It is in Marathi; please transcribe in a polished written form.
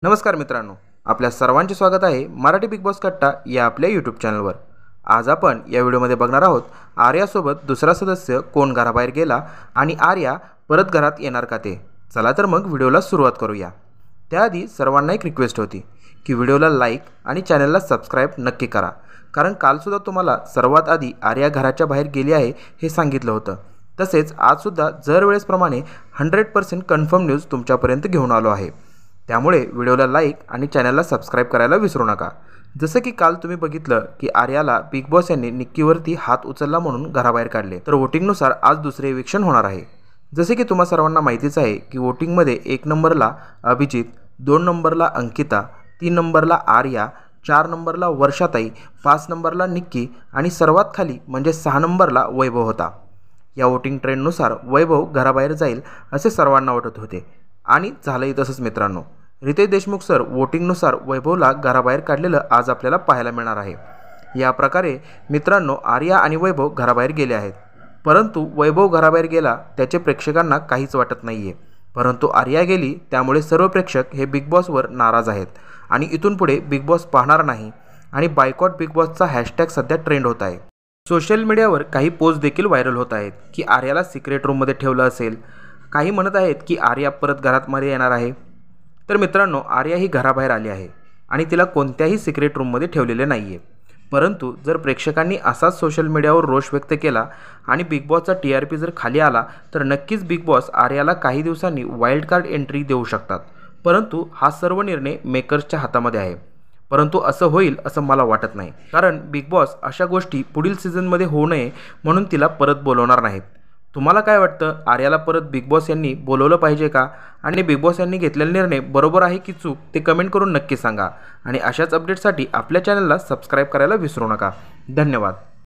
नमस्कार मित्रांनो, आपल्या सर्वांचे स्वागत आहे मराठी बिग बॉस कट्टा या आपल्या यूट्यूब चॅनलवर। आज आपण या व्हिडिओमध्ये बघणार आहोत आर्यासोबत दुसरा सदस्य कोण घराबाहेर गेला आणि आर्या परत घरात येणार का ते। चला तर मग व्हिडिओला सुरुवात करूया। त्याआधी सर्वांना एक रिक्वेस्ट होती की व्हिडिओला लाईक आणि चॅनलला सबस्क्राईब नक्की करा, कारण कालसुद्धा तुम्हाला सर्वात आधी आर्या घराच्या बाहेर गेली आहे हे सांगितलं होतं। तसेच आजसुद्धा दरवेळेसप्रमाणे 100% कन्फर्म न्यूज तुमच्यापर्यंत घेऊन आलो आहे। त्यामुळे व्हिडिओला लाईक आणि चॅनलला सबस्क्राईब करायला विसरू नका। जसं की काल तुम्ही बघितलं की आर्याला बिग बॉस यांनी निक्कीवरती हात उचलला म्हणून घराबाहेर काढले, तर वोटिंगनुसार आज दुसरे इविक्शन होणार आहे। जसे की तुम्हा सर्वांना माहितीच आहे की वोटिंगमध्ये 1 नंबरला अभिजित, 2 नंबरला अंकिता, 3 नंबरला आर्या, 4 नंबरला वर्षाताई, 5 नंबरला निक्की आणि सर्वात खाली म्हणजे 6 नंबरला वैभव होता। या वोटिंग ट्रेंडनुसार वैभव घराबाहेर जाईल असे सर्वांना वाटत होते आणि झालंही तसंच मित्रांनो। रितेश देशमुख सर वोटिंगनुसार वैभवला घराबाहेर काढलेलं आज आपल्याला पाहायला मिळणार आहे। या प्रकारे मित्रांनो आर्या आणि वैभव घराबाहेर गेले आहेत, परंतु वैभव घराबाहेर गेला त्याचे प्रेक्षकांना काहीच वाटत नाही आहे, परंतु आर्या गेली त्यामुळे सर्व प्रेक्षक हे बिग बॉसवर नाराज आहेत आणि इथून पुढे बिग बॉस पाहणार नाही आणि बायकॉट बिग बॉसचा हॅशटॅग सध्या ट्रेंड होत आहे। सोशल मीडियावर काही पोस्ट देखील व्हायरल होत आहेत की आर्याला सिक्रेट रूममध्ये ठेवलं असेल। काही म्हणत आहेत की आर्या परत घरात मध्ये येणार आहे। तर मित्रांनो आर्या ही घराबाहेर आली आहे आणि तिला कोणत्याही सिक्रेट रूममध्ये ठेवलेले नाही आहे, परंतु जर प्रेक्षकांनी असाच सोशल मीडियावर रोष व्यक्त केला आणि बिग बॉसचा TRP जर खाली आला तर नक्कीच बिग बॉस आर्याला काही दिवसांनी वाईल्ड कार्ड एंट्री देऊ शकतात। परंतु हा सर्व निर्णय मेकर्सच्या हातामध्ये आहे, परंतु असं होईल असं मला वाटत नाही, कारण बिग बॉस अशा गोष्टी पुढील सीझनमध्ये होऊ नये म्हणून तिला परत बोलवणार नाहीत। तुम्हाला काय वाटतं, आर्याला परत बिग बॉस यांनी बोलवलं पाहिजे का? आणि बिग बॉस यांनी घेतलेला निर्णय बरोबर आहे की चूक ते कमेंट करून नक्की सांगा आणि अशाच अपडेटसाठी आपल्या चॅनलला सबस्क्राईब करायला विसरू नका। धन्यवाद।